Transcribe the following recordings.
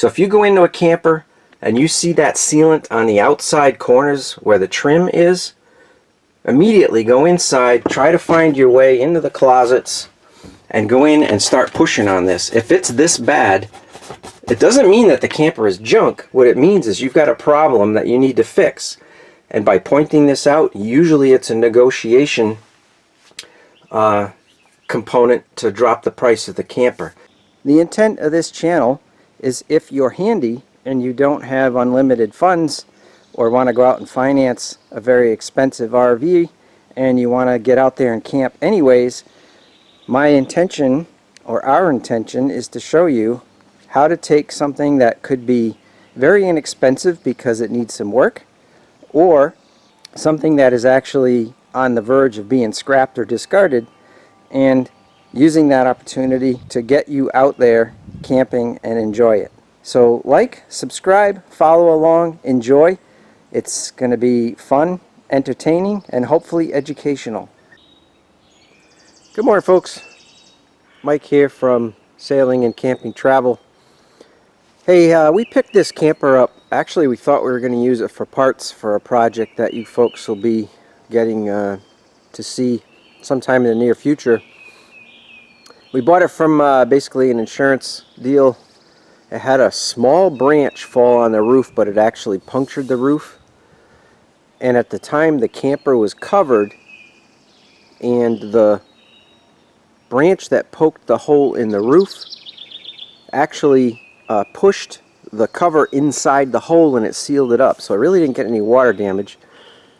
So if you go into a camper and you see that sealant on the outside corners where the trim is, immediately go inside, try to find your way into the closets, and go in and start pushing on this. If it's this bad, it doesn't mean that the camper is junk. What it means is you've got a problem that you need to fix. And by pointing this out, usually it's a negotiation component to drop the price of the camper. The intent of this channel is if you're handy and you don't have unlimited funds or want to go out and finance a very expensive RV and you want to get out there and camp anyways, my intention, or our intention, is to show you how to take something that could be very inexpensive because it needs some work, or something that is actually on the verge of being scrapped or discarded, and using that opportunity to get you out there camping and enjoy it. So like, subscribe, follow along, enjoy. It's going to be fun, entertaining, and hopefully educational. Good morning, folks. Mike here from Sailing and Camping Travel. Hey, we picked this camper up. Actually, we thought we were going to use it for parts for a project that you folks will be getting to see sometime in the near future. We bought it from basically an insurance deal. It had a small branch fall on the roof, but it actually punctured the roof. And at the time the camper was covered, and the branch that poked the hole in the roof actually pushed the cover inside the hole, and it sealed it up. So I really didn't get any water damage,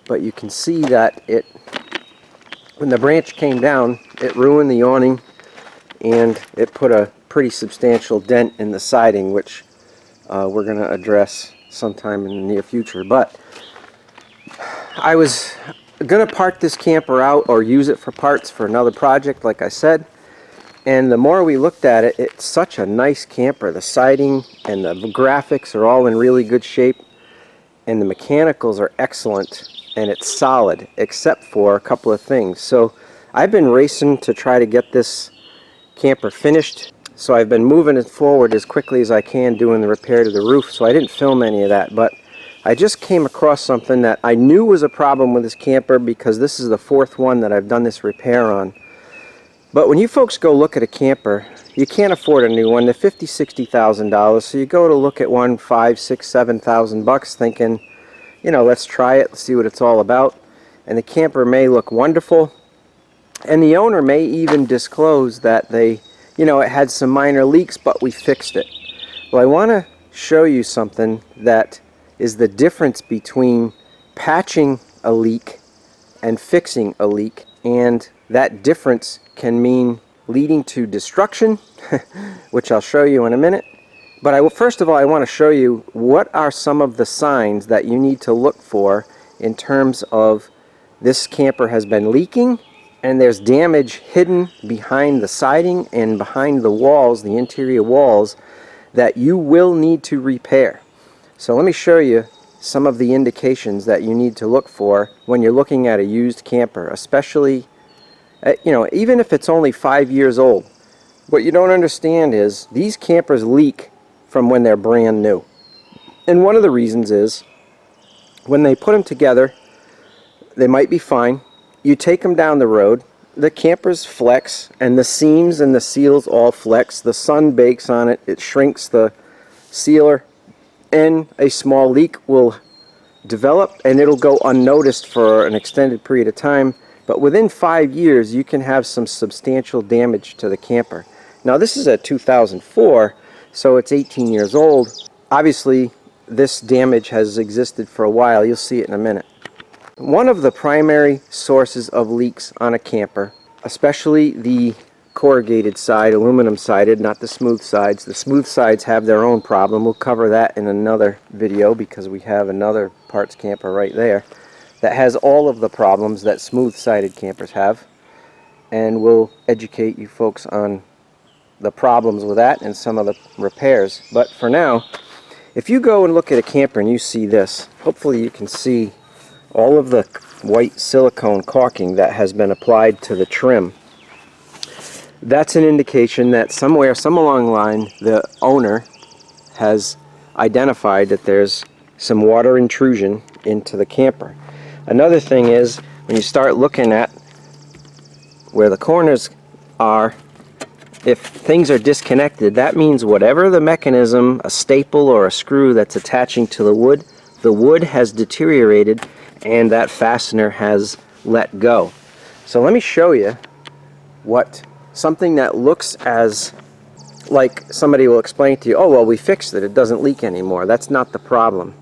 but you can see that when the branch came down, it ruined the awning, and it put a pretty substantial dent in the siding, which we're going to address sometime in the near future. But I was going to park this camper out or use it for parts for another project, like I said. And the more we looked at it, it's such a nice camper. The siding and the graphics are all in really good shape, and the mechanicals are excellent, and it's solid except for a couple of things. So I've been racing to try to get this camper finished, so I've been moving it forward as quickly as I can doing the repair to the roof. So I didn't film any of that, but I just came across something that I knew was a problem with this camper because this is the fourth one that I've done this repair on. But when you folks go look at a camper, you can't afford a new one. They're $50,000, $60,000. So you go to look at one, $5,000, $6,000, $7,000, thinking, you know, let's try it, let's see what it's all about. And the camper may look wonderful, and the owner may even disclose that it had some minor leaks, but we fixed it. Well, I want to show you something that is the difference between patching a leak and fixing a leak, and that difference can mean leading to destruction, which I'll show you in a minute. But first of all, I want to show you what are some of the signs that you need to look for in terms of this camper has been leaking and there's damage hidden behind the siding and behind the walls, the interior walls, that you will need to repair. So let me show you some of the indications that you need to look for when you're looking at a used camper, especially even if it's only 5 years old. What you don't understand is these campers leak from when they're brand new. And one of the reasons is when they put them together, they might be fine. You take them down the road, the campers flex, and the seams and the seals all flex. The sun bakes on it, it shrinks the sealer, and a small leak will develop, and it'll go unnoticed for an extended period of time. But within 5 years, you can have some substantial damage to the camper. Now, this is a 2004, so it's 18 years old. Obviously, this damage has existed for a while. You'll see it in a minute. One of the primary sources of leaks on a camper, especially the corrugated side, aluminum sided, not the smooth sides. The smooth sides have their own problem. We'll cover that in another video because we have another parts camper right there that has all of the problems that smooth-sided campers have, and we'll educate you folks on the problems with that and some of the repairs. But for now, if you go and look at a camper and you see this, hopefully you can see all of the white silicone caulking that has been applied to the trim. That's an indication that somewhere, some along the line, the owner has identified that there's some water intrusion into the camper. Another thing is, when you start looking at where the corners are, if things are disconnected, that means whatever the mechanism, a staple or a screw that's attaching to the wood has deteriorated and that fastener has let go. So let me show you what something that looks as like somebody will explain to you, oh well, we fixed it, it doesn't leak anymore. That's not the problem.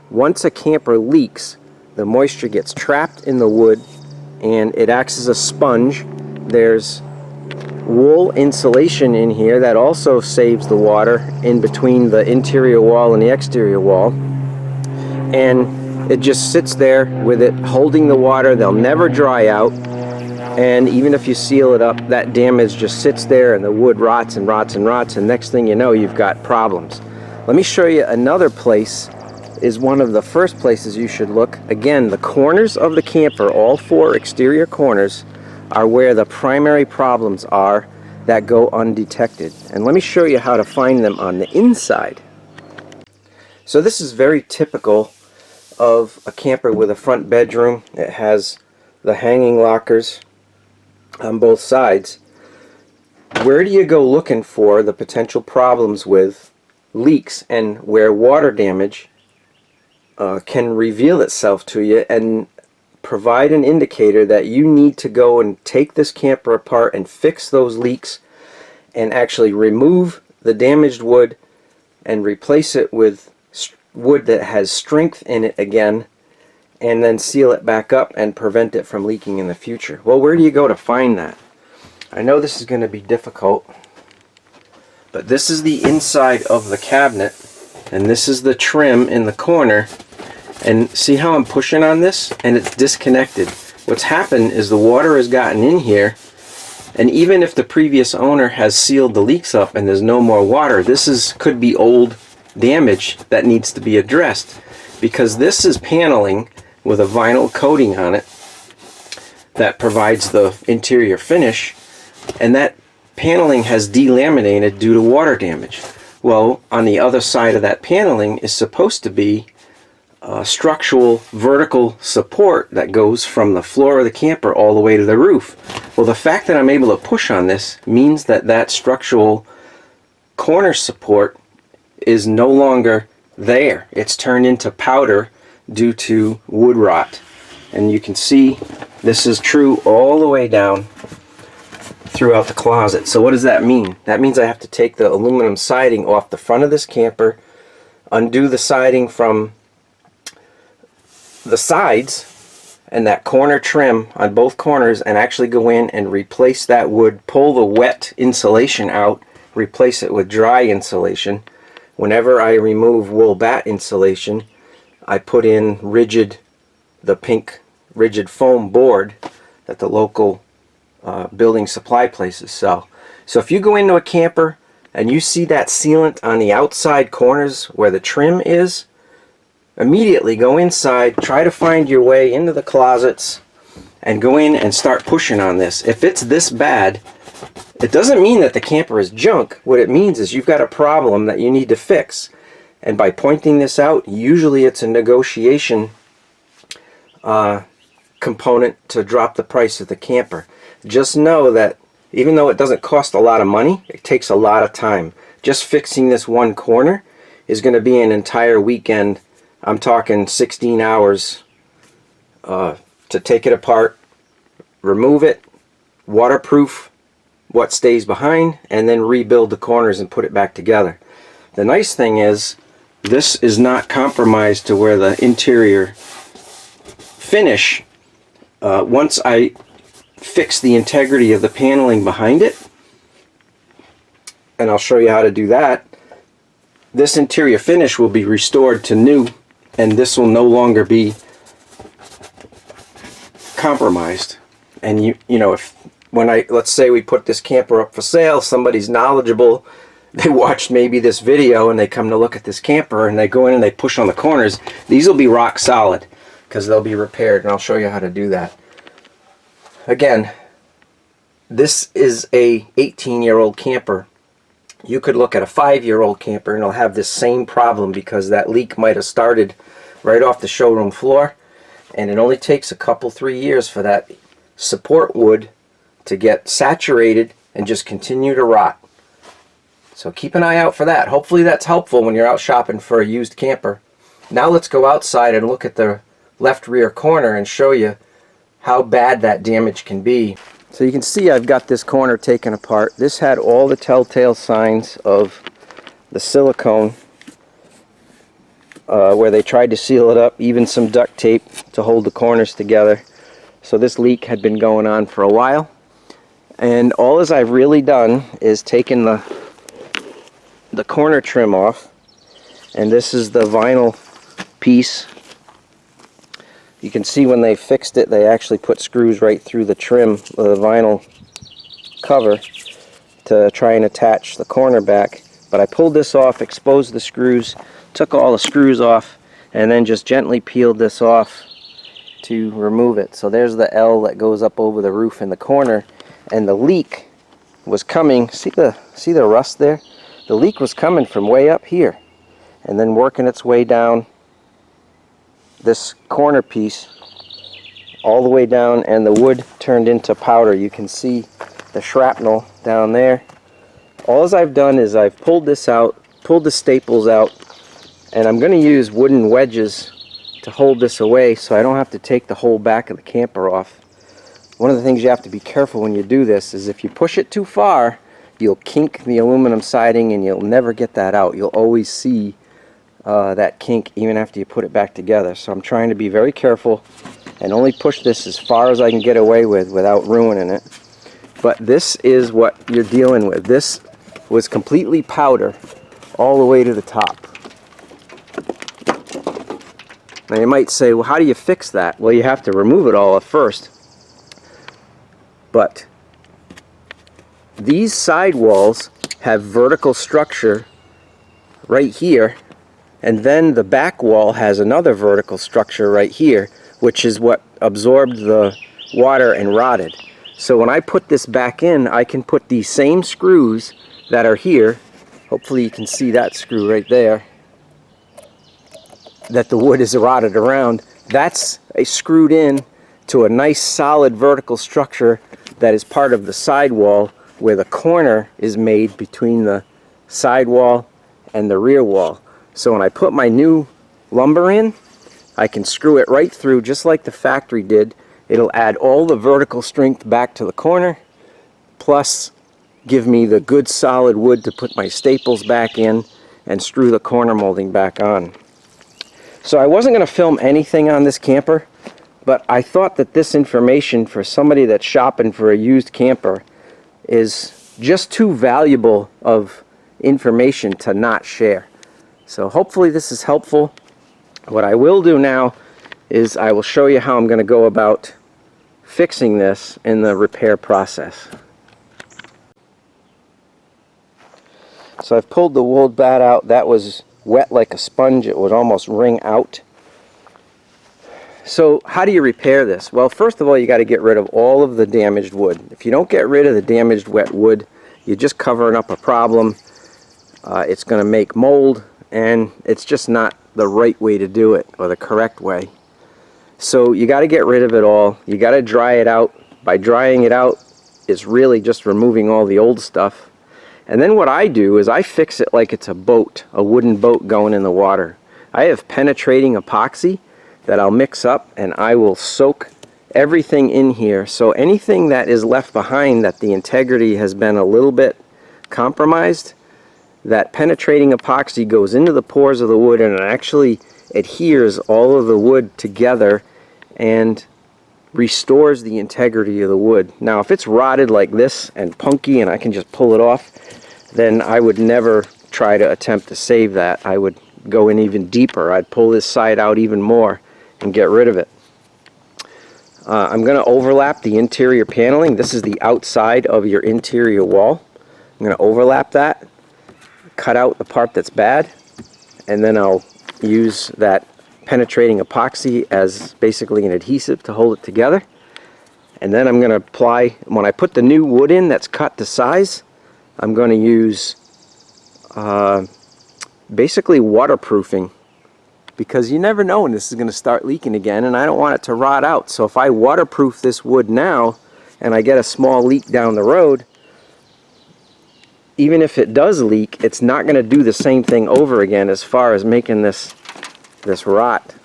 Once a camper leaks, the moisture gets trapped in the wood and it acts as a sponge. There's wool insulation in here that also saves the water in between the interior wall and the exterior wall, and it just sits there with it holding the water. They'll never dry out, and even if you seal it up, that damage just sits there and the wood rots and rots and rots, and next thing you know, you've got problems. Let me show you another place. Is one of the first places you should look. Again, the corners of the camper, all 4 exterior corners, are where the primary problems are that go undetected. And let me show you how to find them on the inside. So this is very typical of a camper with a front bedroom. It has the hanging lockers on both sides. Where do you go looking for the potential problems with leaks and where water damage can reveal itself to you and provide an indicator that you need to go and take this camper apart and fix those leaks and actually remove the damaged wood and replace it with wood that has strength in it again, and then seal it back up and prevent it from leaking in the future. Well, where do you go to find that? I know this is going to be difficult, but this is the inside of the cabinet and this is the trim in the corner. And see how I'm pushing on this and it's disconnected. What's happened is the water has gotten in here, and even if the previous owner has sealed the leaks up and there's no more water, this could be old damage that needs to be addressed, because this is paneling with a vinyl coating on it that provides the interior finish, and that paneling has delaminated due to water damage. Well, on the other side of that paneling is supposed to be structural vertical support that goes from the floor of the camper all the way to the roof. Well, the fact that I'm able to push on this means that that structural corner support is no longer there. It's turned into powder due to wood rot. And you can see this is true all the way down throughout the closet. So what does that mean? That means I have to take the aluminum siding off the front of this camper, undo the siding from the sides and that corner trim on both corners, and actually go in and replace that wood, pull the wet insulation out, replace it with dry insulation. Whenever I remove wool bat insulation, I put in the pink rigid foam board that the local building supply places sell. So if you go into a camper and you see that sealant on the outside corners where the trim is, immediately go inside, try to find your way into the closets, and go in and start pushing on this. If it's this bad, it doesn't mean that the camper is junk. What it means is you've got a problem that you need to fix. And by pointing this out, usually it's a negotiation component to drop the price of the camper. Just know that even though it doesn't cost a lot of money, it takes a lot of time. Just fixing this one corner is going to be an entire weekend. I'm talking 16 hours to take it apart, remove it, waterproof what stays behind, and then rebuild the corners and put it back together. The nice thing is this is not compromised to where the interior finish, once I fix the integrity of the paneling behind it, and I'll show you how to do that, this interior finish will be restored to new, and this will no longer be compromised. And you know, let's say we put this camper up for sale, somebody's knowledgeable, they watched maybe this video and they come to look at this camper and they go in and they push on the corners, these will be rock solid because they'll be repaired, and I'll show you how to do that. Again, this is a 18-year-old camper You could look at a 5-year-old camper and it'll have this same problem because that leak might have started right off the showroom floor, and it only takes a couple, 3 years for that support wood to get saturated and just continue to rot. So keep an eye out for that. Hopefully that's helpful when you're out shopping for a used camper. Now let's go outside and look at the left rear corner and show you how bad that damage can be. So you can see I've got this corner taken apart. This had all the telltale signs of the silicone where they tried to seal it up, even some duct tape to hold the corners together. So this leak had been going on for a while, and all as I've really done is taken the corner trim off, and this is the vinyl piece. You can see when they fixed it, they actually put screws right through the trim of the vinyl cover to try and attach the corner back. But I pulled this off, exposed the screws, took all the screws off, and then just gently peeled this off to remove it. So there's the L that goes up over the roof in the corner, and the leak was coming. See the rust there? The leak was coming from way up here and then working its way down this corner piece all the way down, and the wood turned into powder. You can see the shrapnel down there. All I've done is I've pulled this out, pulled the staples out, and I'm going to use wooden wedges to hold this away so I don't have to take the whole back of the camper off. One of the things you have to be careful when you do this is if you push it too far, you'll kink the aluminum siding and you'll never get that out. You'll always see that kink even after you put it back together. So I'm trying to be very careful and only push this as far as I can get away with without ruining it. But this is what you're dealing with. This was completely powder all the way to the top. Now you might say, well, how do you fix that? Well, you have to remove it all at first. But these sidewalls have vertical structure right here, and then the back wall has another vertical structure right here, which is what absorbed the water and rotted. So when I put this back in, I can put these same screws that are here. Hopefully you can see that screw right there that the wood is rotted around. That's screwed in to a nice solid vertical structure that is part of the sidewall, where the corner is made between the sidewall and the rear wall. So when I put my new lumber in, I can screw it right through just like the factory did. It'll add all the vertical strength back to the corner, plus give me the good solid wood to put my staples back in and screw the corner molding back on. So I wasn't going to film anything on this camper, but I thought that this information for somebody that's shopping for a used camper is just too valuable of information to not share. So hopefully this is helpful. What I will do now is I will show you how I'm going to go about fixing this in the repair process. So I've pulled the wool bat out. That was wet like a sponge. It would almost wring out. So how do you repair this? Well, first of all, you got to get rid of all of the damaged wood. If you don't get rid of the damaged wet wood, you're just covering up a problem. It's going to make mold, and it's just not the right way to do it, or the correct way. So you got to get rid of it all. You got to dry it out. By drying it out, it's really just removing all the old stuff. And then what I do is I fix it like it's a boat, a wooden boat going in the water. I have penetrating epoxy that I'll mix up, and I will soak everything in here. So anything that is left behind that the integrity has been a little bit compromised, that penetrating epoxy goes into the pores of the wood and it actually adheres all of the wood together and restores the integrity of the wood. Now if it's rotted like this and punky and I can just pull it off, then I would never try to attempt to save that. I would go in even deeper. I'd pull this side out even more and get rid of it. I'm going to overlap the interior paneling. This is the outside of your interior wall. I'm going to overlap that, cut out the part that's bad, and then I'll use that penetrating epoxy as basically an adhesive to hold it together. And then I'm going to apply, when I put the new wood in that's cut to size, I'm going to use basically waterproofing, because you never know when this is going to start leaking again, and I don't want it to rot out. So if I waterproof this wood now and I get a small leak down the road, even if it does leak, it's not going to do the same thing over again as far as making this rot.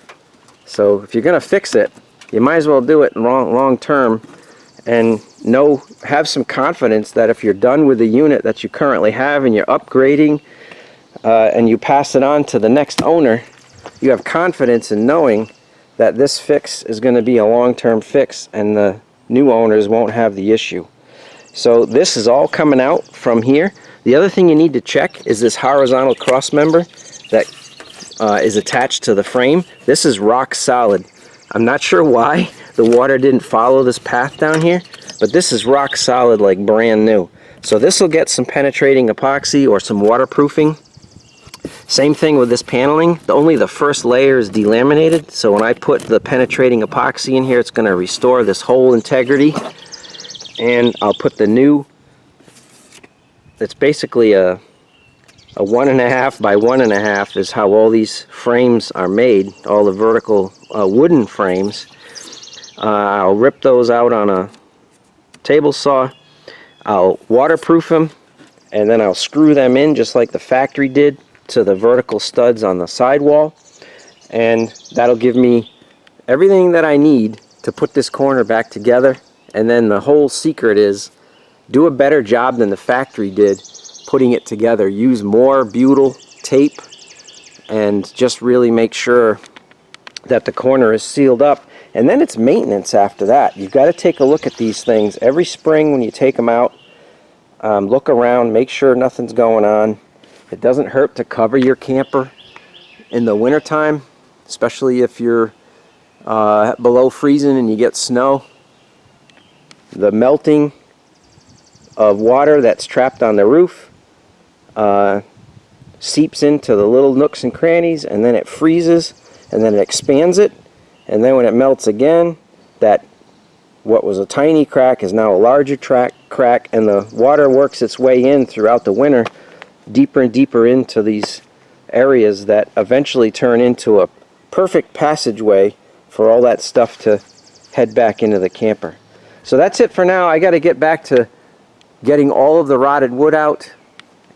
So if you're going to fix it, you might as well do it long term, and have some confidence that if you're done with the unit that you currently have and you're upgrading and you pass it on to the next owner, you have confidence in knowing that this fix is going to be a long-term fix and the new owners won't have the issue. So this is all coming out from here. The other thing you need to check is this horizontal cross member that is attached to the frame. This is rock solid. I'm not sure why the water didn't follow this path down here, but this is rock solid, like brand new. So this will get some penetrating epoxy or some waterproofing. Same thing with this paneling. Only the first layer is delaminated, so when I put the penetrating epoxy in here, it's going to restore this whole integrity. And I'll put the new, it's basically a 1.5 by 1.5 is how all these frames are made, all the vertical wooden frames. I'll rip those out on a table saw. I'll waterproof them, and then I'll screw them in just like the factory did to the vertical studs on the sidewall, and that'll give me everything that I need to put this corner back together. And then the whole secret is do a better job than the factory did putting it together. Use more butyl tape and just really make sure that the corner is sealed up. And then it's maintenance after that. You've got to take a look at these things every spring when you take them out. Look around, make sure nothing's going on. It doesn't hurt to cover your camper in the wintertime, especially if you're below freezing and you get snow. The melting of water that's trapped on the roof seeps into the little nooks and crannies, and then it freezes, and then it expands it, and then when it melts again, that what was a tiny crack is now a larger crack, and the water works its way in throughout the winter, deeper and deeper into these areas that eventually turn into a perfect passageway for all that stuff to head back into the camper. So that's it for now. I got to get back to getting all of the rotted wood out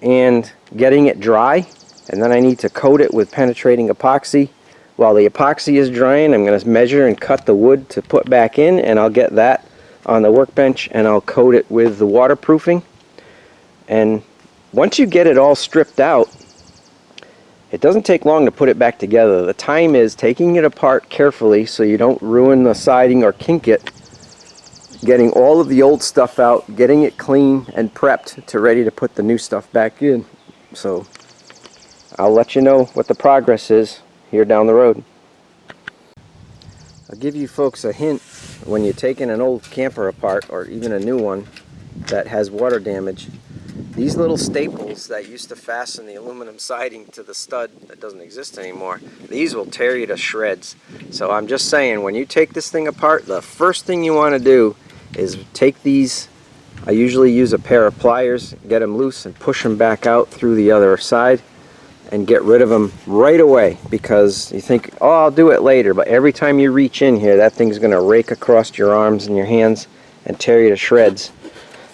and getting it dry, and then I need to coat it with penetrating epoxy. While the epoxy is drying, I'm going to measure and cut the wood to put back in, and I'll get that on the workbench and I'll coat it with the waterproofing. And once you get it all stripped out, it doesn't take long to put it back together. The time is taking it apart carefully so you don't ruin the siding or kink it, getting all of the old stuff out, getting it clean and prepped to ready to put the new stuff back in. So I'll let you know what the progress is here down the road. I'll give you folks a hint when you're taking an old camper apart, or even a new one that has water damage. These little staples that used to fasten the aluminum siding to the stud that doesn't exist anymore, these will tear you to shreds. So I'm just saying, when you take this thing apart, the first thing you want to do is take these, I usually use a pair of pliers, get them loose and push them back out through the other side and get rid of them right away, because you think, oh, I'll do it later, but every time you reach in here, that thing's going to rake across your arms and your hands and tear you to shreds.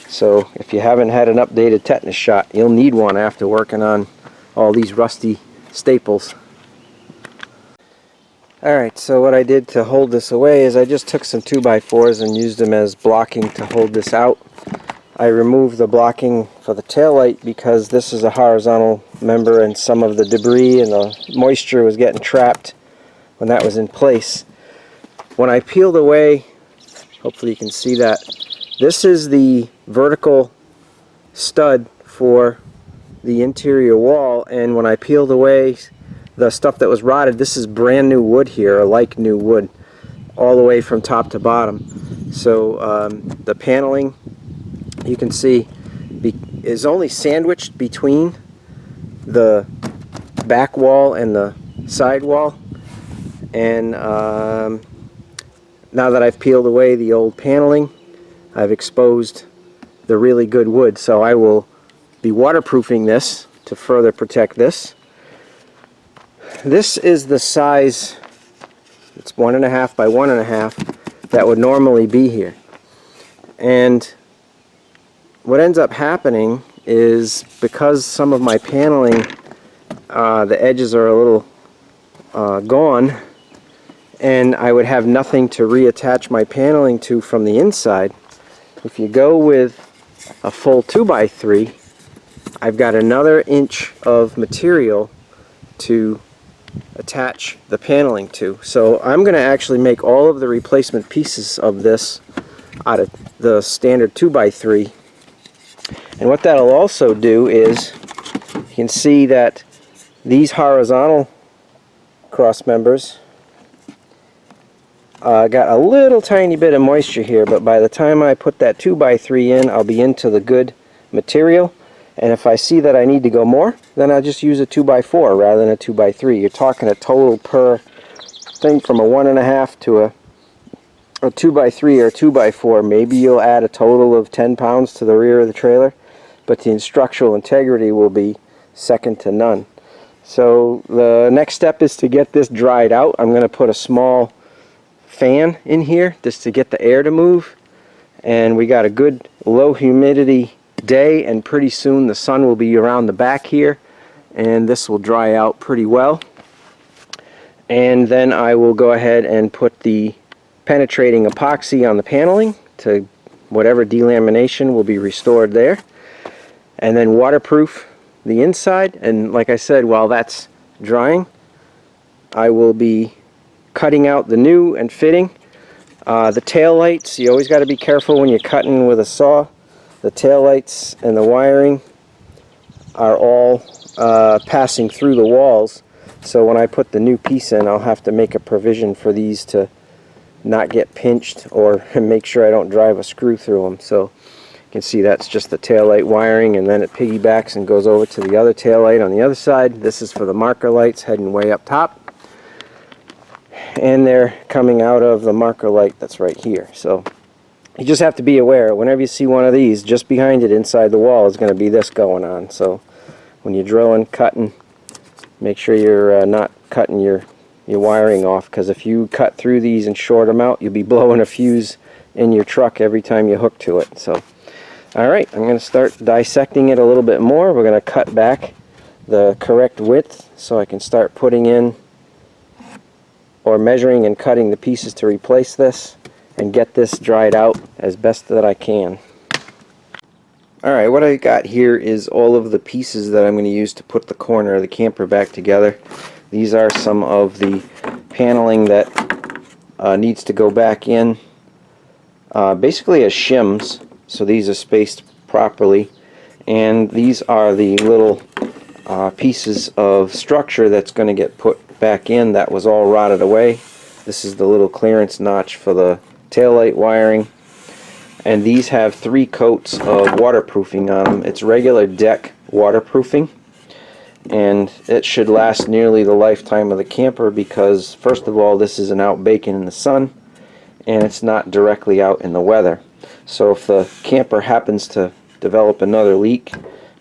So if you haven't had an updated tetanus shot, you'll need one after working on all these rusty staples. Alright, so what I did to hold this away is I just took some 2x4s and used them as blocking to hold this out. I removed the blocking for the taillight because this is a horizontal member and some of the debris and the moisture was getting trapped when that was in place. When I peeled away, hopefully you can see that, this is the vertical stud for the interior wall, and when I peeled away the stuff that was rotted, this is brand new wood here, or like new wood, all the way from top to bottom. So the paneling, you can see, is only sandwiched between the back wall and the side wall. And now that I've peeled away the old paneling, I've exposed the really good wood. So I will be waterproofing this to further protect this. This is the size, it's 1.5 by 1.5, that would normally be here. And what ends up happening is, because some of my paneling, the edges are a little gone, and I would have nothing to reattach my paneling to from the inside. If you go with a full 2x3, I've got another inch of material to attach the paneling to. So I'm going to actually make all of the replacement pieces of this out of the standard 2x3. And what that'll also do is, you can see that these horizontal cross members got a little tiny bit of moisture here, but by the time I put that 2x3 in, I'll be into the good material. And if I see that I need to go more, then I'll just use a 2x4 rather than a 2x3. You're talking a total per thing from a 1.5 to a 2x3 or a 2x4. Maybe you'll add a total of 10 pounds to the rear of the trailer, but the structural integrity will be second to none. So the next step is to get this dried out. I'm going to put a small fan in here just to get the air to move. And we got a good low humidity day, and pretty soon the sun will be around the back here, and this will dry out pretty well. And then I will go ahead and put the penetrating epoxy on the paneling to whatever delamination will be restored there, and then waterproof the inside. And like I said, while that's drying, I will be cutting out the new and fitting. The tail lights, you always got to be careful when you're cutting with a saw. The tail lights and the wiring are all passing through the walls, so when I put the new piece in, I'll have to make a provision for these to not get pinched, or make sure I don't drive a screw through them. So you can see that's just the tail light wiring, and then it piggybacks and goes over to the other tail light on the other side. This is for the marker lights heading way up top, and they're coming out of the marker light that's right here. So you just have to be aware, whenever you see one of these, just behind it inside the wall is going to be this going on. So when you're drilling, cutting, make sure you're not cutting your wiring off, because if you cut through these and short them out, you'll be blowing a fuse in your truck every time you hook to it. So, alright, I'm going to start dissecting it a little bit more. We're going to cut back the correct width so I can start putting in, or measuring and cutting the pieces to replace this, and get this dried out as best that I can. Alright, what I got here is all of the pieces that I'm going to use to put the corner of the camper back together. These are some of the paneling that needs to go back in, basically as shims, so these are spaced properly. And these are the little pieces of structure that's going to get put back in that was all rotted away. This is the little clearance notch for the taillight wiring, and these have 3 coats of waterproofing on them. It's regular deck waterproofing, and it should last nearly the lifetime of the camper, because first of all, this isn't out baking in the sun, and it's not directly out in the weather. So if the camper happens to develop another leak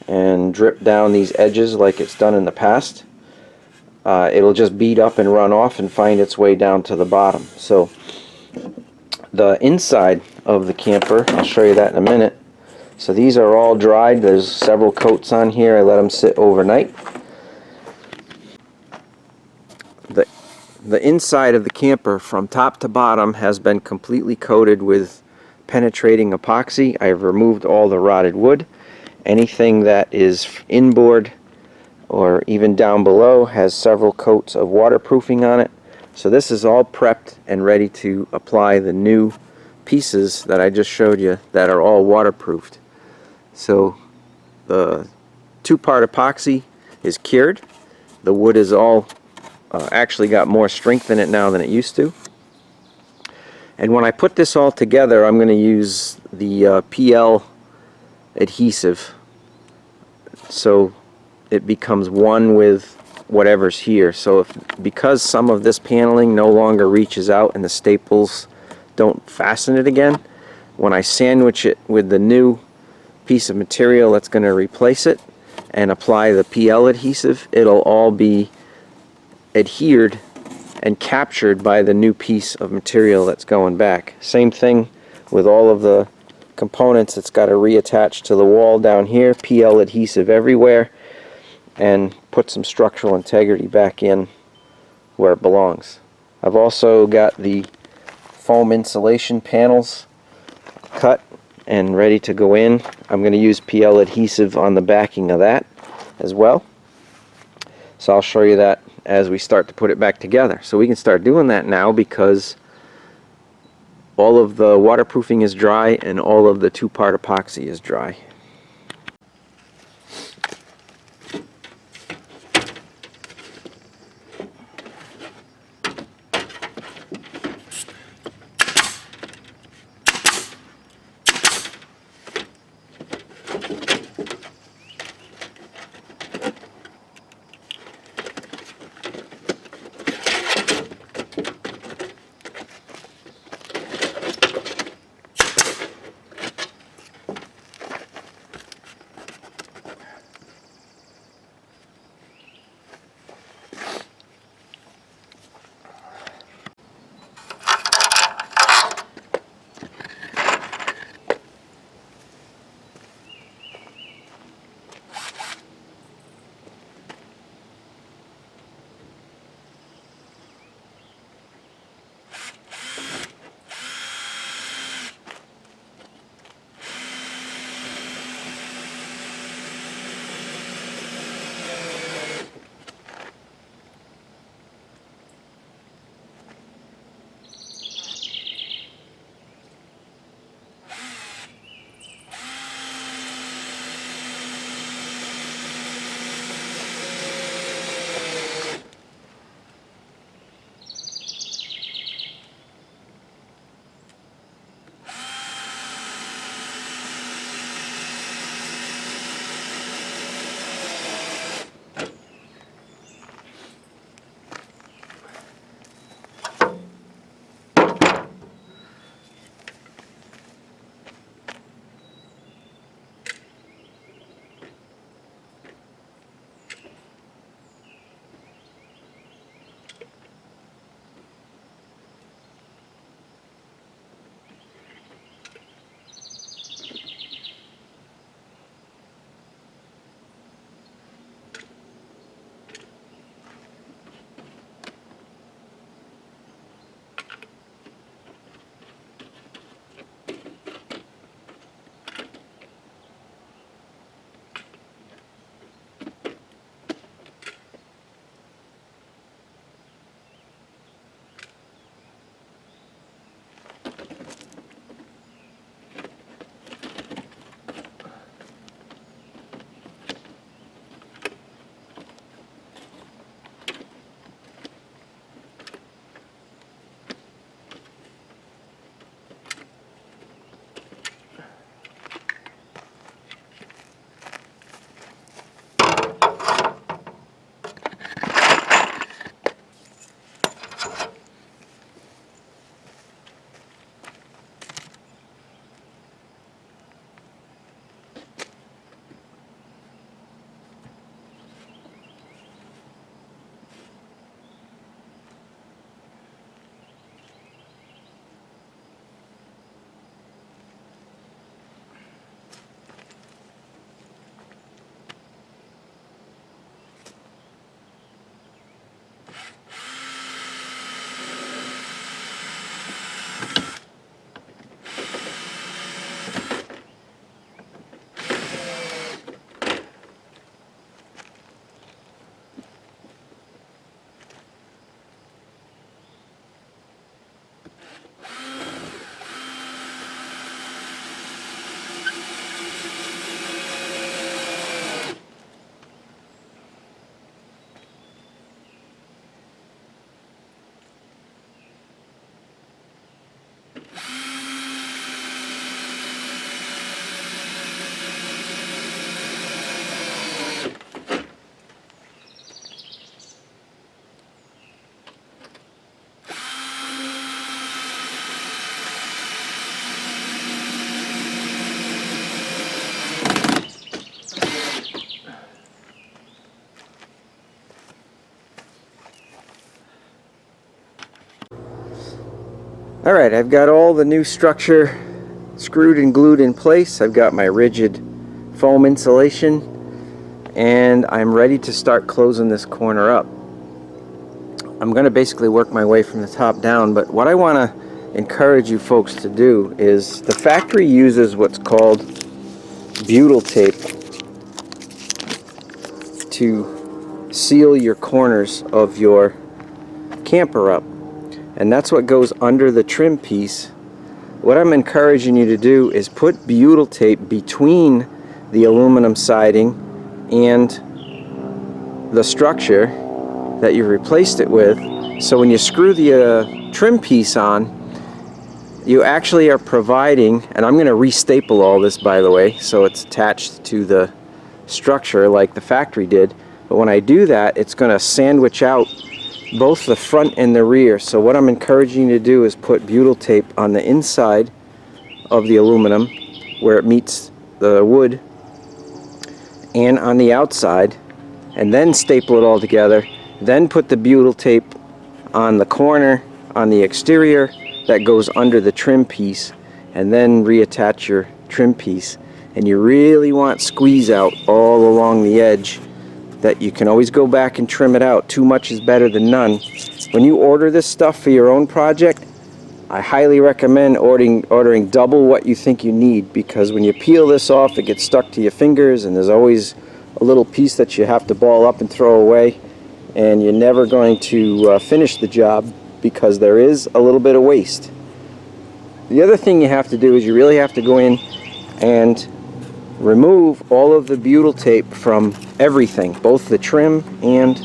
and drip down these edges like it's done in the past, it'll just bead up and run off and find its way down to the bottom. So the inside of the camper, I'll show you that in a minute. So these are all dried. There's several coats on here. I let them sit overnight. The inside of the camper from top to bottom has been completely coated with penetrating epoxy. I've removed all the rotted wood. Anything that is inboard or even down below has several coats of waterproofing on it. So this is all prepped and ready to apply the new pieces that I just showed you that are all waterproofed. So the 2-part epoxy is cured. The wood is all actually got more strength in it now than it used to. And when I put this all together, I'm going to use the PL adhesive, so it becomes one with whatever's here. So because some of this paneling no longer reaches out and the staples don't fasten it again, when I sandwich it with the new piece of material that's going to replace it, and apply the PL adhesive, it'll all be adhered and captured by the new piece of material that's going back. Same thing with all of the components. It's got to reattach to the wall down here, PL adhesive everywhere, and put some structural integrity back in where it belongs. I've also got the foam insulation panels cut and ready to go in. I'm going to use PL adhesive on the backing of that as well. So I'll show you that as we start to put it back together. So we can start doing that now because all of the waterproofing is dry and all of the two-part epoxy is dry. Alright, I've got all the new structure screwed and glued in place. I've got my rigid foam insulation, and I'm ready to start closing this corner up. I'm going to basically work my way from the top down, but what I want to encourage you folks to do is the factory uses what's called butyl tape to seal your corners of your camper up, and that's what goes under the trim piece. What I'm encouraging you to do is put butyl tape between the aluminum siding and the structure that you replaced it with, so when you screw the trim piece on, you actually are providing, and I'm going to restaple all this, by the way, so it's attached to the structure like the factory did, but when I do that, it's going to sandwich out both the front and the rear. So what I'm encouraging you to do is put butyl tape on the inside of the aluminum where it meets the wood and on the outside, and then staple it all together. Then put the butyl tape on the corner on the exterior that goes under the trim piece, and then reattach your trim piece. And you really want squeeze out all along the edge, that you can always go back and trim it out. Too much is better than none. When you order this stuff for your own project, I highly recommend ordering double what you think you need, because when you peel this off, it gets stuck to your fingers, and there's always a little piece that you have to ball up and throw away, and you're never going to finish the job because there is a little bit of waste. The other thing you have to do is you really have to go in and remove all of the butyl tape from everything, both the trim and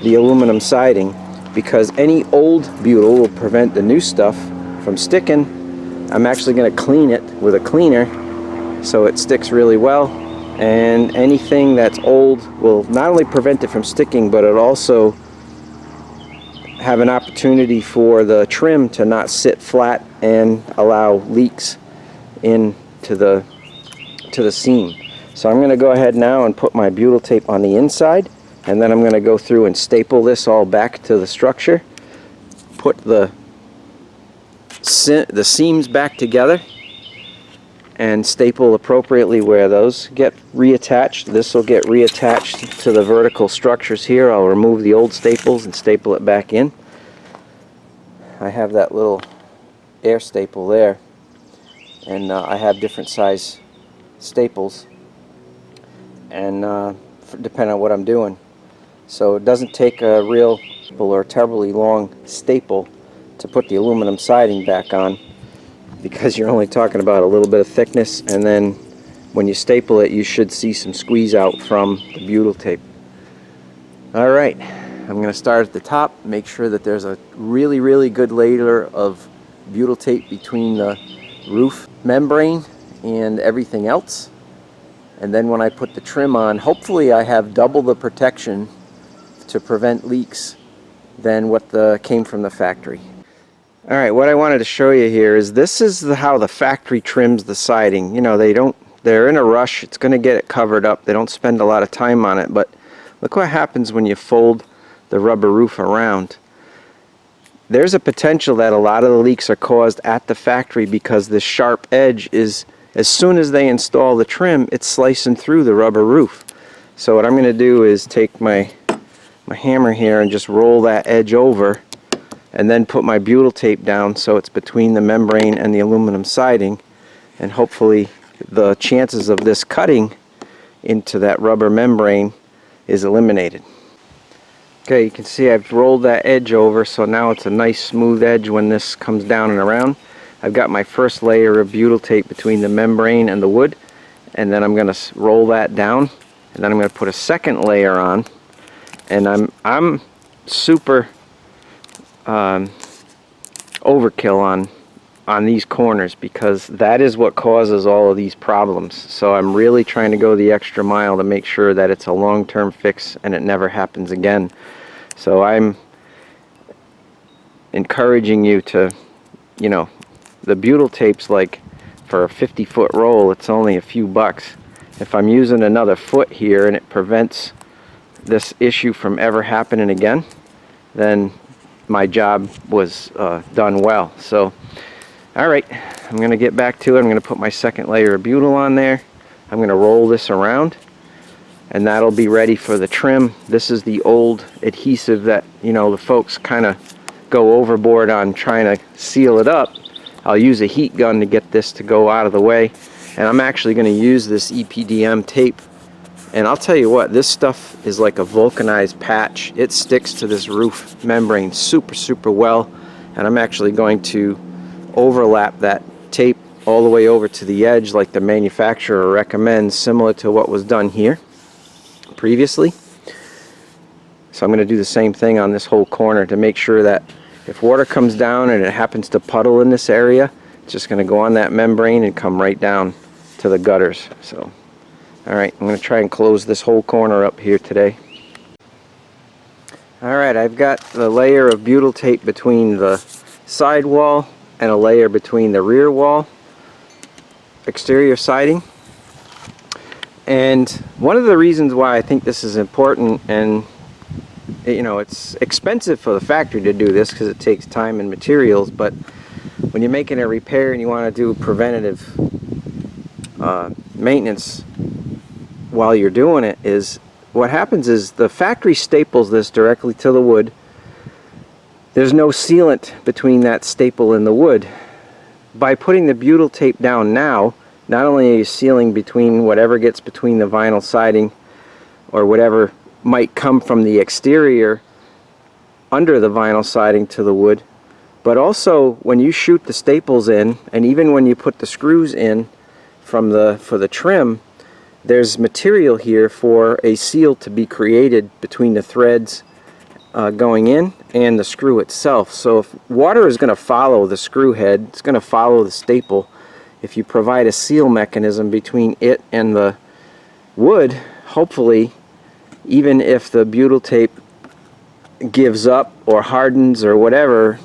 the aluminum siding, because any old butyl will prevent the new stuff from sticking. I'm actually going to clean it with a cleaner so it sticks really well, and anything that's old will not only prevent it from sticking, but it also have an opportunity for the trim to not sit flat and allow leaks into the seam. So I'm going to go ahead now and put my butyl tape on the inside, and then I'm going to go through and staple this all back to the structure, put the seams back together, and staple appropriately where those get reattached. This will get reattached to the vertical structures here. I'll remove the old staples and staple it back in. I have that little air staple there, and I have different size staples, and depending on what I'm doing. So it doesn't take a real or terribly long staple to put the aluminum siding back on, because you're only talking about a little bit of thickness, and then when you staple it, you should see some squeeze out from the butyl tape. Alright, I'm going to start at the top, make sure that there's a really good layer of butyl tape between the roof membrane and everything else, and then when I put the trim on, hopefully I have double the protection to prevent leaks than what came from the factory. Alright, what I wanted to show you here is this is how the factory trims the siding. You know, they're in a rush, it's going to get it covered up, they don't spend a lot of time on it, but look what happens when you fold the rubber roof around. There's a potential that a lot of the leaks are caused at the factory because this sharp edge is, as soon as they install the trim, it's slicing through the rubber roof. So what I'm going to do is take my hammer here and just roll that edge over, and then put my butyl tape down so it's between the membrane and the aluminum siding, and hopefully the chances of this cutting into that rubber membrane is eliminated. Okay, you can see I've rolled that edge over, so now it's a nice smooth edge when this comes down and around. I've got my first layer of butyl tape between the membrane and the wood, and then I'm going to roll that down, and then I'm going to put a second layer on, and I'm super overkill on these corners, because that is what causes all of these problems. So I'm really trying to go the extra mile to make sure that it's a long-term fix and it never happens again. So I'm encouraging you to, you know, the butyl tape's like, for a 50-foot roll, it's only a few bucks. If I'm using another foot here and it prevents this issue from ever happening again, then my job was done well. So alright, I'm going to get back to it. I'm going to put my second layer of butyl on there. I'm going to roll this around, and that'll be ready for the trim. This is the old adhesive that, you know, the folks kind of go overboard on trying to seal it up. I'll use a heat gun to get this to go out of the way, and I'm actually going to use this EPDM tape. And I'll tell you what, this stuff is like a vulcanized patch. It sticks to this roof membrane super well, and I'm actually going to overlap that tape all the way over to the edge like the manufacturer recommends, similar to what was done here previously. So I'm going to do the same thing on this whole corner to make sure that if water comes down and it happens to puddle in this area, it's just going to go on that membrane and come right down to the gutters. So alright, I'm going to try and close this whole corner up here today. Alright, I've got the layer of butyl tape between the side wall and a layer between the rear wall exterior siding. And one of the reasons why I think this is important, and you know, it's expensive for the factory to do this because it takes time and materials, but when you're making a repair and you want to do preventative maintenance while you're doing it, is what happens is the factory staples this directly to the wood. There's no sealant between that staple and the wood. By putting the butyl tape down now, not only are you sealing between whatever gets between the vinyl siding or whatever might come from the exterior under the vinyl siding to the wood, but also when you shoot the staples in, and even when you put the screws in for the trim, there's material here for a seal to be created between the threads going in and the screw itself. So if water is going to follow the screw head, it's going to follow the staple. If you provide a seal mechanism between it and the wood, hopefully, even if the butyl tape gives up or hardens or whatever,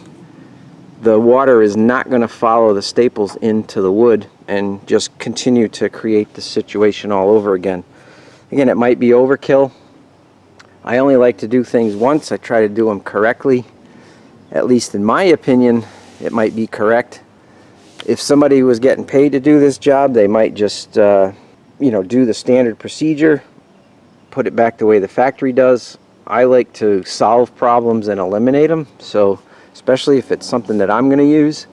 the water is not going to follow the staples into the wood and just continue to create the situation all over again. Again, it might be overkill. I only like to do things once. I try to do them correctly. At least in my opinion, it might be correct. If somebody was getting paid to do this job, they might just you know, do the standard procedure, put it back the way the factory does. I like to solve problems and eliminate them, so especially if it's something that I'm going to use.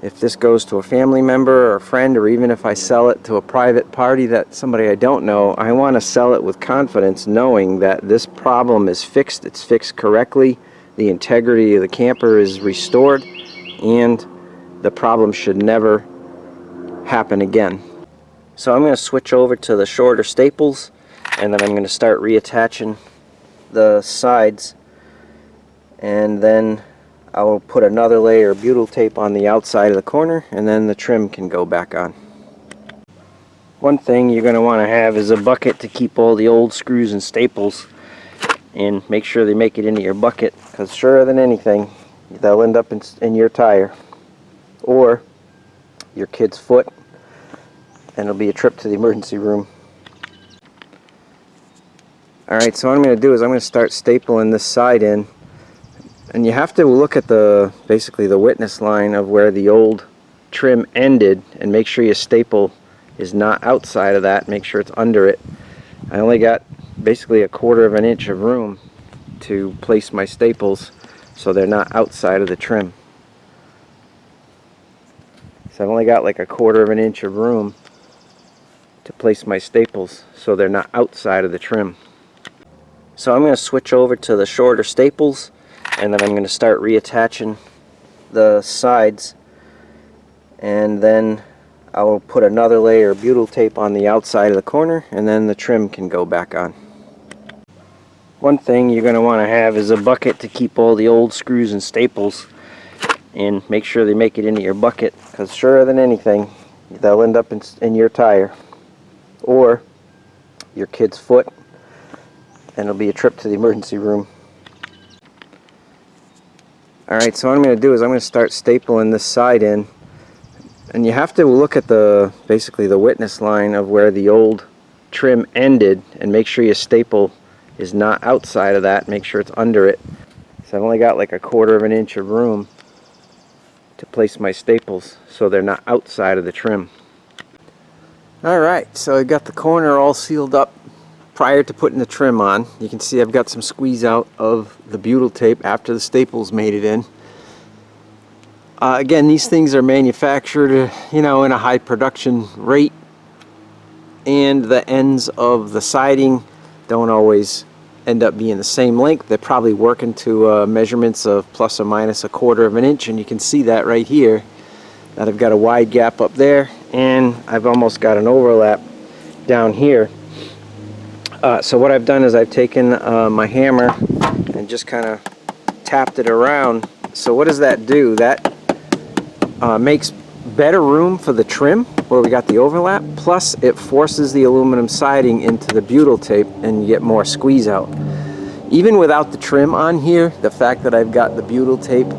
If this goes to a family member or a friend, or even if I sell it to a private party, that somebody I don't know, I want to sell it with confidence, knowing that this problem is fixed, it's fixed correctly, the integrity of the camper is restored, and the problem should never happen again. So I'm going to switch over to the shorter staples, and then I'm going to start reattaching the sides, and then I'll put another layer of butyl tape on the outside of the corner, and then the trim can go back on. One thing you're going to want to have is a bucket to keep all the old screws and staples, and make sure they make it into your bucket, because surer than anything, they'll end up in your tire or your kid's foot, and it'll be a trip to the emergency room. Alright, so what I'm going to do is I'm going to start stapling this side in. And you have to look at basically the witness line of where the old trim ended, and make sure your staple is not outside of that. Make sure it's under it. I only got basically 1/4 of an inch of room to place my staples, so they're not outside of the trim. So I've only got like 1/4 of an inch of room to place my staples, so they're not outside of the trim. So I'm going to switch over to the shorter staples, and then I'm going to start reattaching the sides, and then I'll put another layer of butyl tape on the outside of the corner, and then the trim can go back on. One thing you're going to want to have is a bucket to keep all the old screws and staples, and make sure they make it into your bucket, because surer than anything, they'll end up in your tire or your kid's foot, and it'll be a trip to the emergency room. Alright, so what I'm going to do is I'm going to start stapling this side in, and you have to look at basically the witness line of where the old trim ended, and make sure your staple is not outside of that. Make sure it's under it. So So I've only got like 1/4 of an inch of room to place my staples so they're not outside of the trim. Alright, so I got the corner all sealed up prior to putting the trim on. You can see I've got some squeeze out of the butyl tape after the staples made it in. Again, these things are manufactured, you know, in a high production rate, and the ends of the siding don't always end up being the same length. They're probably working to measurements of plus or minus 1/4 of an inch, and you can see that right here, that I've got a wide gap up there, and I've almost got an overlap down here. So what I've done is I've taken my hammer and just kind of tapped it around. So what does that do? That makes better room for the trim where we got the overlap, plus it forces the aluminum siding into the butyl tape and you get more squeeze out. Even without the trim on here, the fact that I've got the butyl tape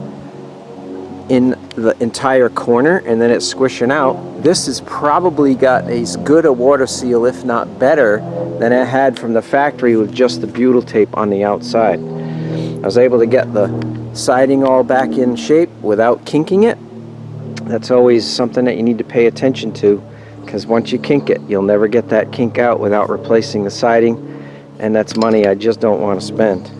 in the entire corner and then it's squishing out, this has probably got as good a water seal, if not better, than it had from the factory with just the butyl tape on the outside. I was able to get the siding all back in shape without kinking it. That's always something that you need to pay attention to, because once you kink it, you'll never get that kink out without replacing the siding, and that's money I just don't want to spend.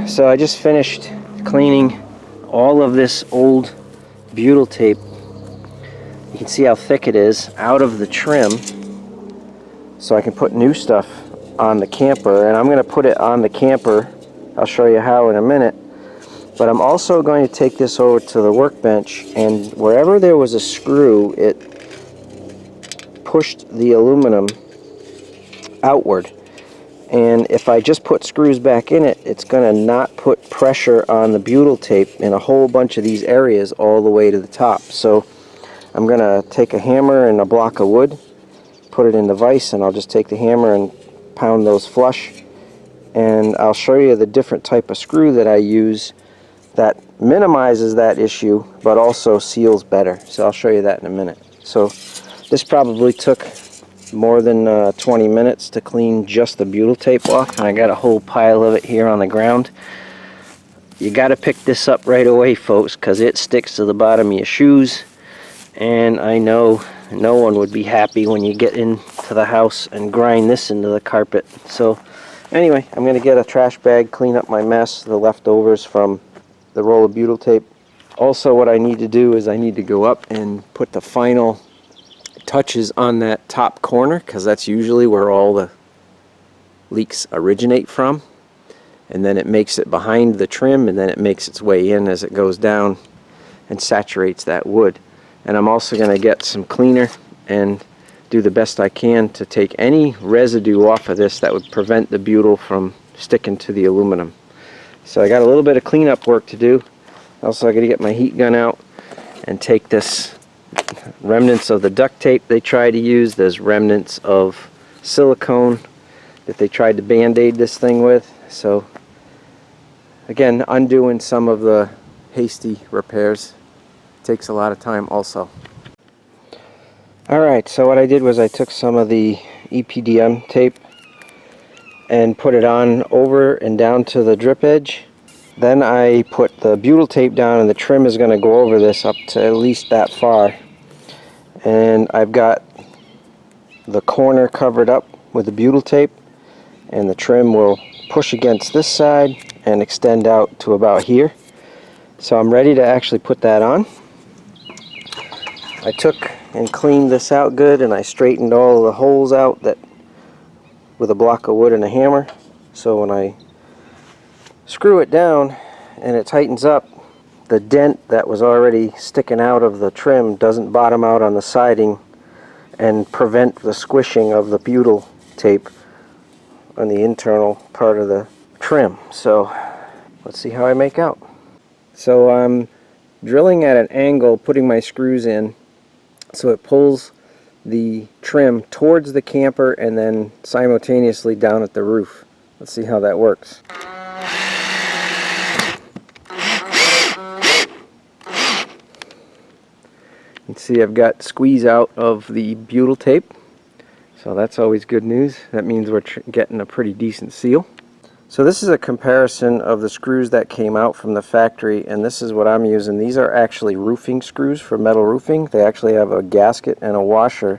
So I just finished cleaning all of this old butyl tape. You can see how thick it is out of the trim, so I can put new stuff on the camper, and I'm going to put it on the camper. I'll show you how in a minute. But I'm also going to take this over to the workbench, and wherever there was a screw, it pushed the aluminum outward. And if I just put screws back in it, it's going to not put pressure on the butyl tape in a whole bunch of these areas all the way to the top. So I'm going to take a hammer and a block of wood, put it in the vise, and I'll just take the hammer and pound those flush. And I'll show you the different type of screw that I use that minimizes that issue but also seals better. So I'll show you that in a minute. So this probably took more than 20 minutes to clean just the butyl tape off, and I got a whole pile of it here on the ground. You got to pick this up right away, folks, because it sticks to the bottom of your shoes, and I know no one would be happy when you get into the house and grind this into the carpet. So anyway, I'm going to get a trash bag, clean up my mess, the leftovers from the roll of butyl tape. Also, what I need to do is I need to go up and put the final touches on that top corner, because that's usually where all the leaks originate from, and then it makes it behind the trim, and then it makes its way in as it goes down and saturates that wood. And I'm also going to get some cleaner and do the best I can to take any residue off of this that would prevent the butyl from sticking to the aluminum. So I got a little bit of cleanup work to do. Also, I got to get my heat gun out and take this remnants of the duct tape they tried to use. There's remnants of silicone that they tried to band-aid this thing with. So again, undoing some of the hasty repairs takes a lot of time also. Alright, so what I did was I took some of the EPDM tape and put it on over and down to the drip edge. Then I put the butyl tape down, and the trim is going to go over this up to at least that far. And I've got the corner covered up with the butyl tape, and the trim will push against this side and extend out to about here. So I'm ready to actually put that on. I took and cleaned this out good, and I straightened all the holes out that with a block of wood and a hammer, so when I screw it down and it tightens up, the dent that was already sticking out of the trim doesn't bottom out on the siding and prevent the squishing of the butyl tape on the internal part of the trim. So let's see how I make out. So I'm drilling at an angle, putting my screws in so it pulls the trim towards the camper and then simultaneously down at the roof. Let's see how that works. You can see I've got squeeze out of the butyl tape, so that's always good news. That means we're getting a pretty decent seal. So this is a comparison of the screws that came out from the factory, and this is what I'm using. These are actually roofing screws for metal roofing. They actually have a gasket and a washer.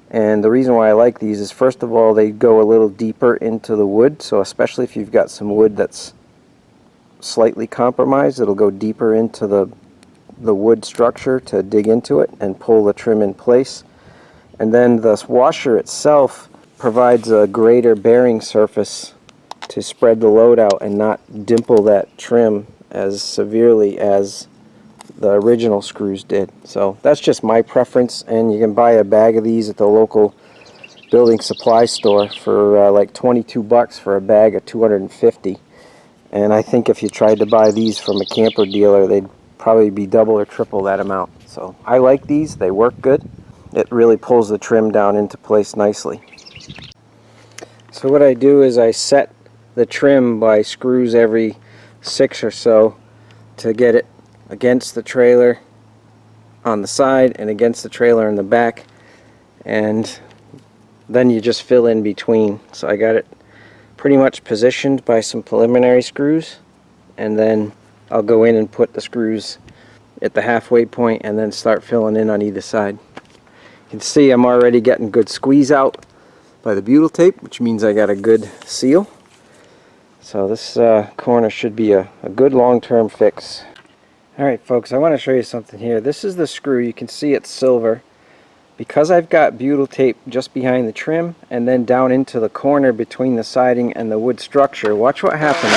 And the reason why I like these is, first of all, they go a little deeper into the wood, so especially if you've got some wood that's slightly compromised, it'll go deeper into the wood structure to dig into it and pull the trim in place. And then the washer itself provides a greater bearing surface to spread the load out and not dimple that trim as severely as the original screws did. So that's just my preference, and you can buy a bag of these at the local building supply store for like 22 bucks for a bag of 250. And I think if you tried to buy these from a camper dealer, they'd probably be double or triple that amount. So I like these, they work good. It really pulls the trim down into place nicely. So what I do is I set the trim by screws every 6 or so to get it against the trailer on the side and against the trailer in the back, and then you just fill in between. So I got it pretty much positioned by some preliminary screws, and then I'll go in and put the screws at the halfway point and then start filling in on either side. You can see I'm already getting good squeeze out by the butyl tape, which means I got a good seal. So this corner should be a good long-term fix. Alright folks, I want to show you something here. This is the screw. You can see it's silver. Because I've got butyl tape just behind the trim and then down into the corner between the siding and the wood structure, watch what happens.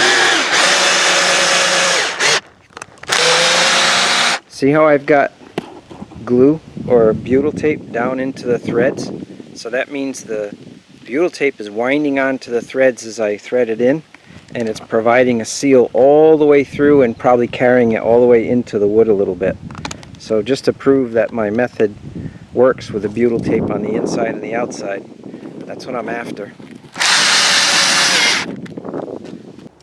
See how I've got glue or butyl tape down into the threads? So that means the butyl tape is winding onto the threads as I thread it in, and it's providing a seal all the way through and probably carrying it all the way into the wood a little bit. So just to prove that my method works with the butyl tape on the inside and the outside, that's what I'm after.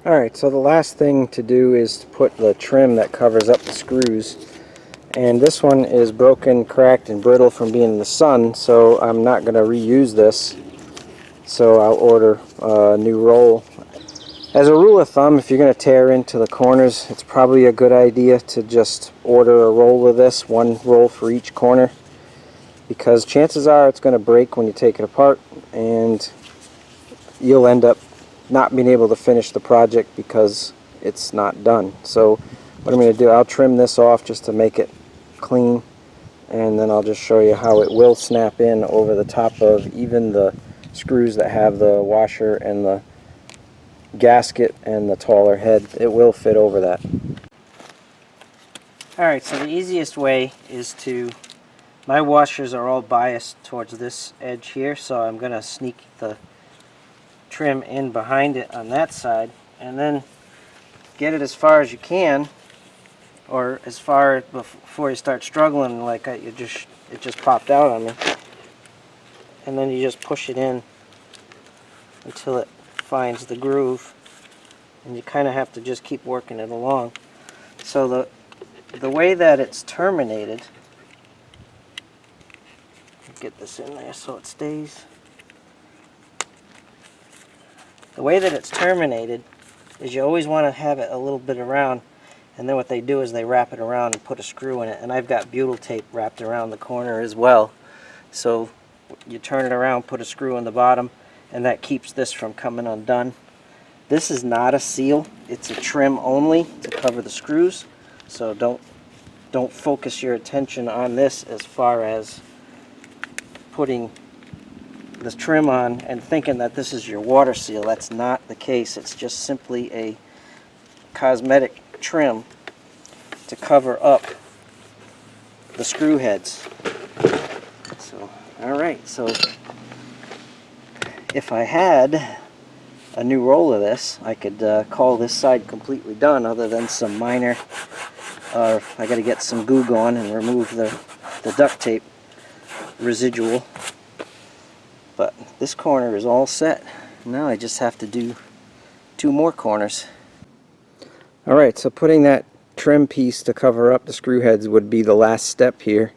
Alright, so the last thing to do is to put the trim that covers up the screws. And this one is broken, cracked, and brittle from being in the sun, so I'm not going to reuse this. So I'll order a new roll. As a rule of thumb, if you're going to tear into the corners, it's probably a good idea to just order a roll of this, one roll for each corner, because chances are it's going to break when you take it apart, and you'll end up not being able to finish the project because it's not done. So what I'm going to do, I'll trim this off just to make it clean, and then I'll just show you how it will snap in over the top of even the screws that have the washer and the gasket and the taller head. It will fit over that. Alright, so the easiest way is to, my washers are all biased towards this edge here, so I'm going to sneak the trim in behind it on that side, and then get it as far as you can, or as far before you start struggling like it just popped out on me, and then you just push it in until it finds the groove, and you kind of have to just keep working it along. So the way that it's terminated, get this in there so it stays. The way that it's terminated is you always want to have it a little bit around, and then what they do is they wrap it around and put a screw in it, and I've got butyl tape wrapped around the corner as well. So you turn it around, put a screw in the bottom, and that keeps this from coming undone. This is not a seal, it's a trim only to cover the screws, so don't focus your attention on this as far as putting this trim on and thinking that this is your water seal. That's not the case. It's just simply a cosmetic trim to cover up the screw heads. So, alright, so if I had a new roll of this, I could call this side completely done, other than some minor, I got to get some glue going and remove the duct tape residual. But this corner is all set. Now I just have to do 2 more corners. Alright, so putting that trim piece to cover up the screw heads would be the last step here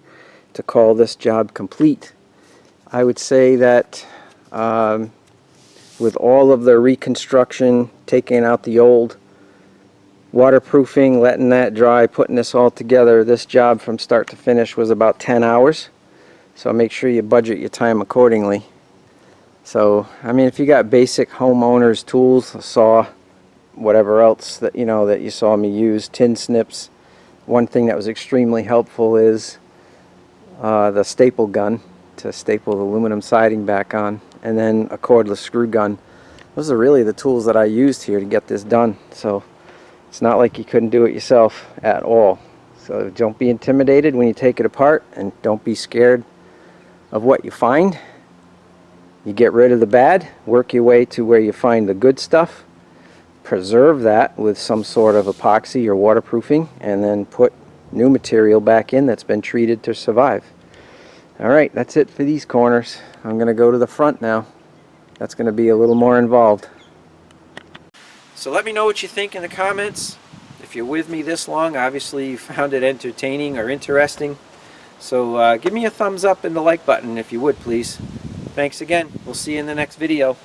to call this job complete. I would say that with all of the reconstruction, taking out the old, waterproofing, letting that dry, putting this all together. This job from start to finish was about 10 hours. So make sure you budget your time accordingly. So, I mean, if you got basic homeowners tools, a saw, whatever else that that you saw me use, tin snips. One thing that was extremely helpful is the staple gun to staple the aluminum siding back on, and then a cordless screw gun. Those are really the tools that I used here to get this done. So it's not like you couldn't do it yourself at all. So don't be intimidated when you take it apart, and don't be scared of what you find. You get rid of the bad, work your way to where you find the good stuff, preserve that with some sort of epoxy or waterproofing, and then put new material back in that's been treated to survive. Alright, that's it for these corners. I'm going to go to the front now. That's going to be a little more involved. So let me know what you think in the comments. If you're with me this long, obviously you found it entertaining or interesting. So give me a thumbs up and the like button if you would, please. Thanks again. We'll see you in the next video.